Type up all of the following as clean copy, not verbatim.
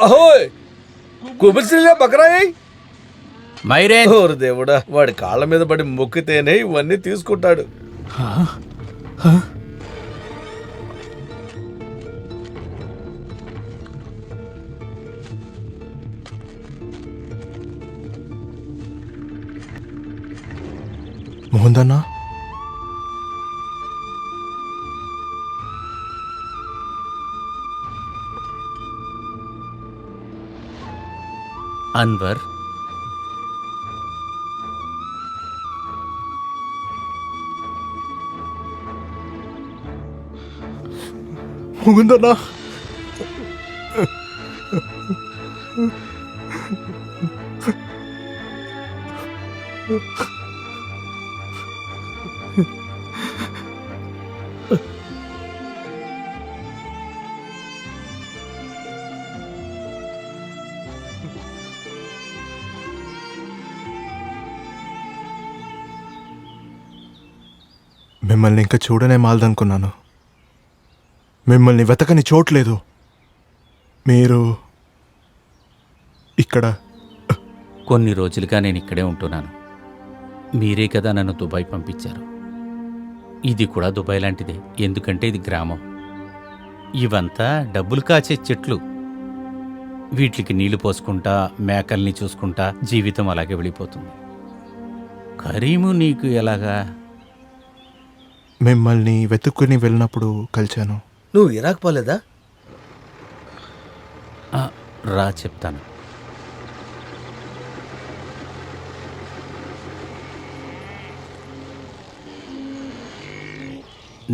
అహోయ్ కుబిసిలే బకరాయి మైరే ఓరు దేవుడా, వాడి కాళ్ళ మీద పడి మొక్కితేనే ఇవన్నీ తీసుకుంటాడు. మోహన్ అన్వర్, ముకుందన్నా మిమ్మల్ని ఇంకా చూడనే మాలదనుకున్నాను. మిమ్మల్ని వెతకని చోట్లేదు. మీరు ఇక్కడ కొన్ని రోజులుగా నేను ఇక్కడే ఉంటున్నాను. మీరే కదా నన్ను దుబాయ్ పంపించారు. ఇది కూడా దుబాయ్ లాంటిదే, ఎందుకంటే ఇది గ్రామం. ఇవంతా డబ్బులు కాచే చెట్లు. వీటికి నీళ్లు పోసుకుంటా, మేకల్ని చూసుకుంటా జీవితం అలాగే వెళ్ళిపోతుంది. కరీము నీకు ఎలాగా? మిమ్మల్ని వెతుక్కుని వెళ్ళినప్పుడు కలిశాను. నువ్వు ఇరాక్ పోలేదా? రా చెప్తాను.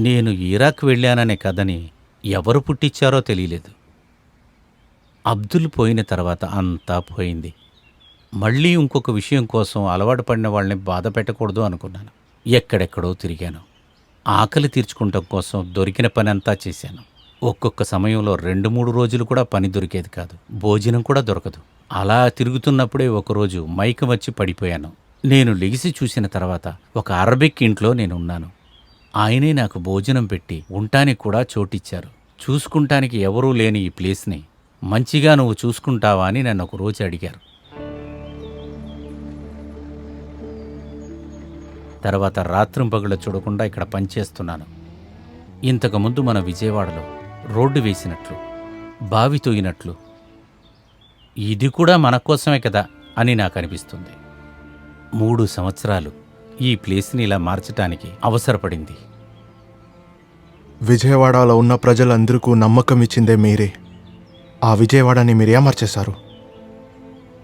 నేను ఇరాక్ వెళ్ళాననే కథని ఎవరు పుట్టించారో తెలియలేదు. అబ్దుల్ పోయిన తర్వాత అంతా పోయింది. మళ్ళీ ఇంకొక విషయం కోసం అలవాటు పడిన వాళ్ళని బాధ పెట్టకూడదు అనుకున్నాను. ఎక్కడెక్కడో తిరిగాను. ఆకలి తీర్చుకుంటాం కోసం దొరికిన పని అంతా చేశాను. ఒక్కొక్క సమయంలో 2-3 రోజులు కూడా పని దొరికేది కాదు, భోజనం కూడా దొరకదు. అలా తిరుగుతున్నప్పుడే ఒకరోజు మైకం వచ్చి పడిపోయాను. నేను లెగిసి చూసిన తర్వాత ఒక అరబిక్ ఇంట్లో నేనున్నాను. ఆయనే నాకు భోజనం పెట్టి ఉండటానికి కూడా చోటిచ్చారు. చూసుకుంటానికి ఎవరూ లేని ఈ ప్లేస్ని మంచిగా నువ్వు చూసుకుంటావా అని నన్ను ఒకరోజు అడిగారు. తర్వాత రాత్రింపగళ్ళు చూడకుండా ఇక్కడ పనిచేస్తున్నాను. ఇంతకుముందు మన విజయవాడలో రోడ్డు వేసినట్లు, బావి తోయినట్లు ఇది కూడా మన కోసమే కదా అని నాకు అనిపిస్తుంది. 3 సంవత్సరాలు ఈ ప్లేస్ని ఇలా మార్చటానికి అవసరపడింది. విజయవాడలో ఉన్న ప్రజలందరికీ నమ్మకం ఇచ్చిందే మీరే. ఆ విజయవాడని మీరు ఏమార్చేశారు.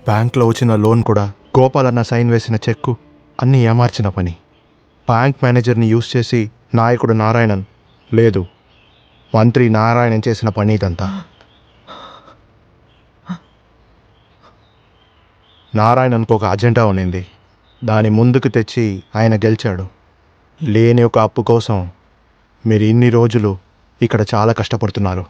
బ్యాంక్లో వచ్చిన లోన్ కూడా, గోపాలన్న సైన్ వేసిన చెక్కు అన్నీ ఏమార్చిన పని. బ్యాంక్ మేనేజర్ని యూజ్ చేసి నాయకుడు నారాయణన్, లేదు మంత్రి నారాయణన్ చేసిన పని ఇదంతా. నారాయణన్కు ఒక అజెండా ఉన్నింది, దాని ముందుకు తెచ్చి ఆయన గెలిచాడు. లేని ఒక అప్పు కోసం మీరు ఇన్ని రోజులు ఇక్కడ చాలా కష్టపడుతున్నారు.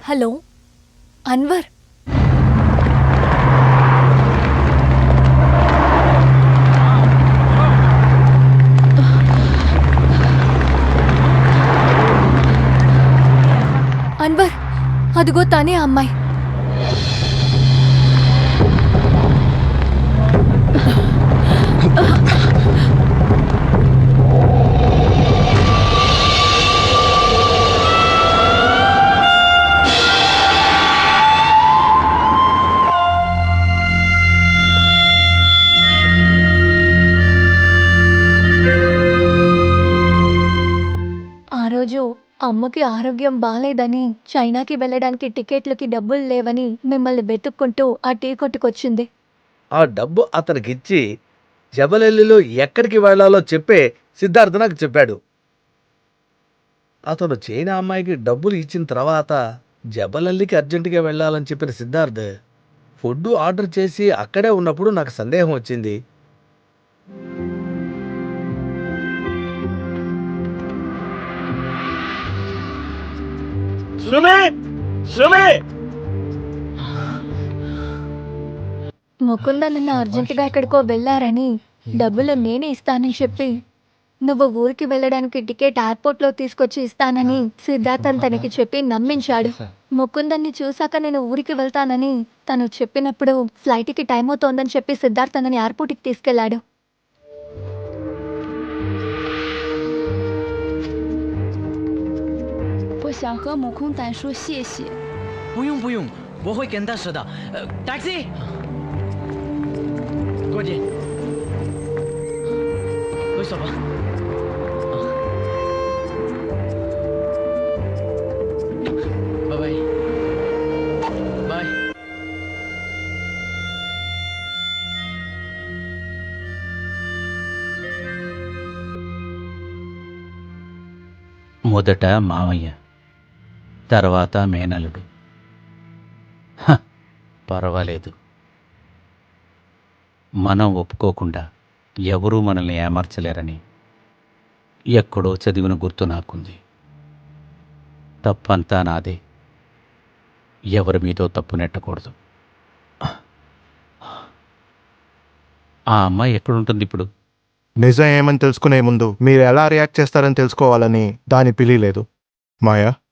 హలో అన్వర్, అన్వర్ అదిగో తానే అమ్మాయి. అమ్మకి ఆరోగ్యం బాలేదని చైనాకి వెళ్ళడానికి టికెట్లకి డబ్బులు లేవని మిమ్మల్ని వెతుక్కుంటూ ఆ టీ కొట్టుకొచ్చింది. ఆ డబ్బు అతనికిచ్చి జబలెల్లిలో ఎక్కడికి వెళ్ళాలో చెప్పే సిద్ధార్థ నాకు చెప్పాడు. అతను చైనా అమ్మాయికి డబ్బులు ఇచ్చిన తర్వాత జబలల్లికి అర్జెంటుగా వెళ్ళాలని చెప్పిన సిద్ధార్థ్ ఫుడ్ ఆర్డర్ చేసి అక్కడే ఉన్నప్పుడు నాకు సందేహం వచ్చింది. ముకుంద నిన్న అర్జెంటుగా ఎక్కడికో వెళ్ళారని డబ్బులు నేనే ఇస్తానని చెప్పి నువ్వు ఊరికి వెళ్ళడానికి టికెట్ ఎయిర్పోర్ట్లో తీసుకొచ్చి ఇస్తానని సిద్ధార్థన్ తనకి చెప్పి నమ్మించాడు. ముకుందన్ని చూశాక నేను ఊరికి వెళ్తానని తను చెప్పినప్పుడు ఫ్లైట్కి టైం అవుతోందని చెప్పి సిద్ధార్థ్ తనని ఎయిర్పోర్ట్కి తీసుకెళ్లాడు. 我想和母空丹说谢谢。不用不用，我会跟他说的。taxi， 过去，回走吧。拜拜，拜。 మొదట మామయ్య, తర్వాత మేనలుడు. హ, పర్వాలేదు. మనం ఒప్పుకోకుండా ఎవరూ మనల్ని ఏమార్చలేరని ఎక్కడో చదివిన గుర్తు నాకుంది. తప్పంతా నాదే. ఎవరి మీదో తప్పు నెట్టకూడదు. ఆ అమ్మాయి ఎక్కడుంటుంది ఇప్పుడు? నిజం ఏమని తెలుసుకునే ముందు మీరు ఎలా రియాక్ట్ చేస్తారని తెలుసుకోవాలని దాని పిలిలేదు. మాయా, "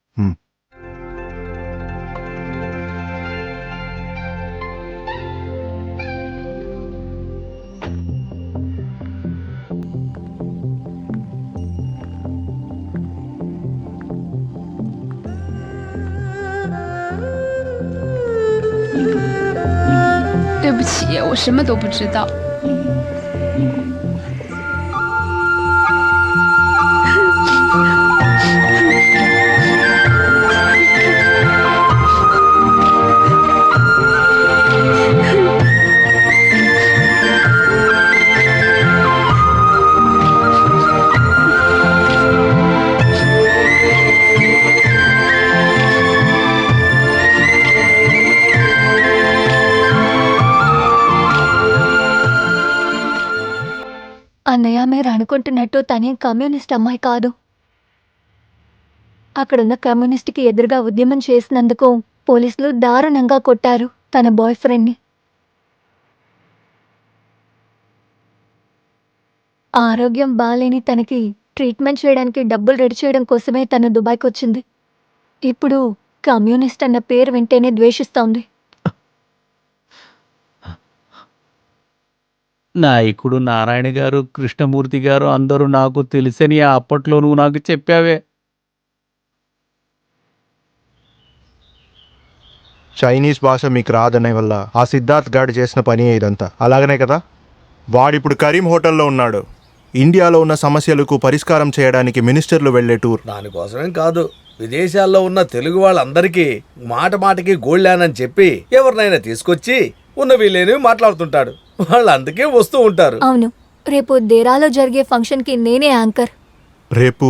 对不起，我什么都不知道。" అన్నయ్య, మీరు అనుకుంటున్నట్టు తనే కమ్యూనిస్ట్ అమ్మాయి కాదు. అక్కడున్న కమ్యూనిస్ట్కి ఎదురుగా ఉద్యమం చేసినందుకు పోలీసులు దారుణంగా కొట్టారు తన బాయ్ ఫ్రెండ్ని. ఆరోగ్యం బాలేని తనకి ట్రీట్మెంట్ చేయడానికి డబ్బులు రెడీ చేయడం కోసమే తను దుబాయ్కి వచ్చింది. ఇప్పుడు కమ్యూనిస్ట్ అన్న పేరు వింటేనే ద్వేషిస్తోంది. నాయకుడు నారాయణ గారు, కృష్ణమూర్తి గారు అందరూ నాకు తెలుసని అప్పట్లో నువ్వు నాకు చెప్పావే. చైనీస్ భాష మీకు రాదనే వల్ల ఆ సిద్ధార్థ్ గాడు చేసిన పని ఇదంతా. అలాగనే కదా? వాడిప్పుడు కరీం హోటల్లో ఉన్నాడు. ఇండియాలో ఉన్న సమస్యలకు పరిష్కారం చేయడానికి మినిస్టర్లు వెళ్లే టూర్. దానికోసమేం కాదు, విదేశాల్లో ఉన్న తెలుగు వాళ్ళందరికీ మాట మాటకి గోల్డానని చెప్పి ఎవరినైనా తీసుకొచ్చి ఉన్నవి లేనివి మాట్లాడుతుంటాడు. వాళ్ళు అందుకే వస్తూ ఉంటారు. అవును, రేపు దేరాలో జరిగే ఫంక్షన్కి నేనే యాంకర్. రేపు